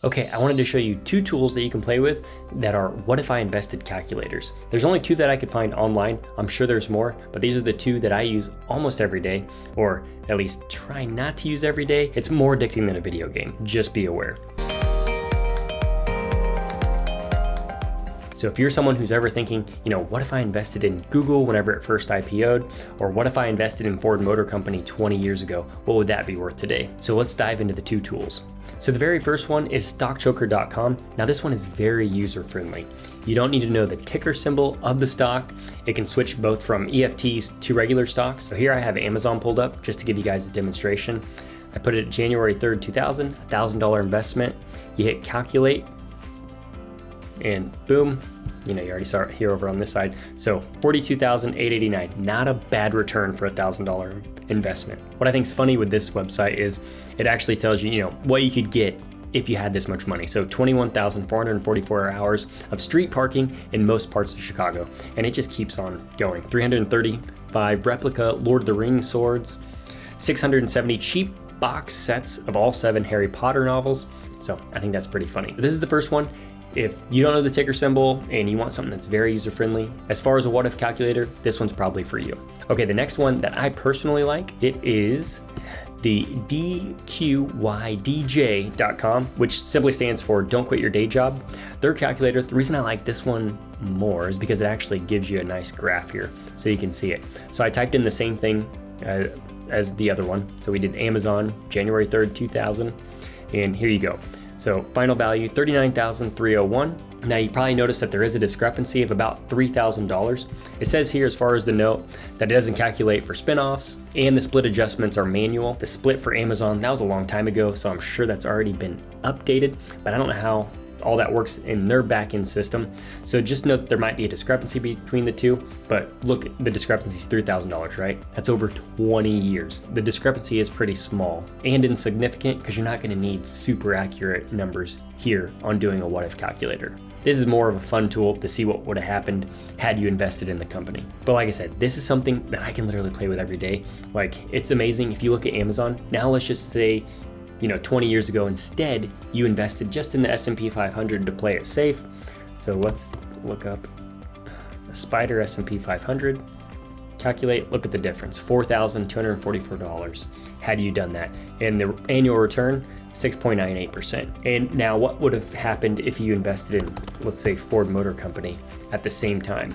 Okay, I wanted to show you two tools that you can play with that are what if I invested calculators. There's only two that I could find online. I'm sure there's more, but these are the two that I use almost every day, or at least try not to use every day. It's more addicting than a video game, just be aware. So if you're someone who's ever thinking, what if I invested in Google whenever it first IPO'd, or what if I invested in Ford Motor Company 20 years ago, what would that be worth today? So let's dive into the two tools. So the very first one is Stockchoker.com. Now this one is very user-friendly. You don't need to know the ticker symbol of the stock. It can switch both from EFTs to regular stocks. So here I have Amazon pulled up just to give you guys a demonstration. I put it at January 3rd, 2000, $1,000 investment. You hit calculate, and boom, you already saw it here over on this side. So $42,889, not a bad return for $1,000 investment. What I think is funny with this website is it actually tells you, what you could get if you had this much money. So 21,444 hours of street parking in most parts of Chicago. And it just keeps on going. 335 replica Lord of the Rings swords, 670 cheap box sets of all 7 Harry Potter novels. So I think that's pretty funny. But this is the first one. If you don't know the ticker symbol and you want something that's very user-friendly, as far as a what if calculator, this one's probably for you. Okay, the next one that I personally like, it is the DYDJ.com, which simply stands for Don't Quit Your Day Job. Their calculator, the reason I like this one more is because it actually gives you a nice graph here so you can see it. So I typed in the same thing as the other one. So we did Amazon, January 3rd, 2000, and here you go. So final value, $39,301. Now you probably noticed that there is a discrepancy of about $3,000. It says here as far as the note that it doesn't calculate for spinoffs and the split adjustments are manual. The split for Amazon, that was a long time ago, so I'm sure that's already been updated, but I don't know how all that works in their back-end system. So just know that there might be a discrepancy between the two, but look, the discrepancy is $3,000, right? That's over 20 years. The discrepancy is pretty small and insignificant because you're not gonna need super accurate numbers here on doing a what if calculator. This is more of a fun tool to see what would have happened had you invested in the company. But like I said, this is something that I can literally play with every day. Like, it's amazing. If you look at Amazon, now let's just say 20 years ago, instead, you invested just in the S&P 500 to play it safe. So let's look up a Spider S&P 500, calculate, look at the difference, $4,244 had you done that. And the annual return, 6.98%. And now what would have happened if you invested in, let's say, Ford Motor Company at the same time?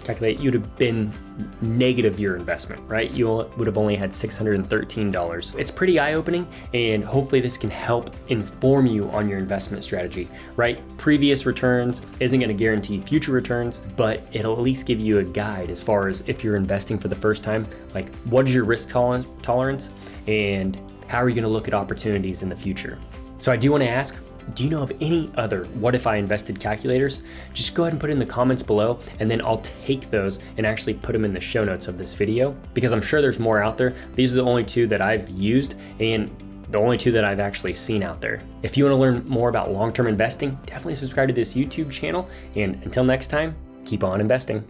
Calculate, you'd have been negative your investment, right? You would have only had $613. It's pretty eye-opening, and hopefully this can help inform you on your investment strategy, right? Previous returns isn't gonna guarantee future returns, but it'll at least give you a guide as far as if you're investing for the first time, like what is your risk tolerance and how are you gonna look at opportunities in the future? So I do wanna ask, do you know of any other what if I invested calculators? Just go ahead and put it in the comments below, and then I'll take those and actually put them in the show notes of this video, because I'm sure there's more out there. These are the only two that I've used and the only two that I've actually seen out there. If you want to learn more about long-term investing, definitely subscribe to this YouTube channel, and until next time, keep on investing.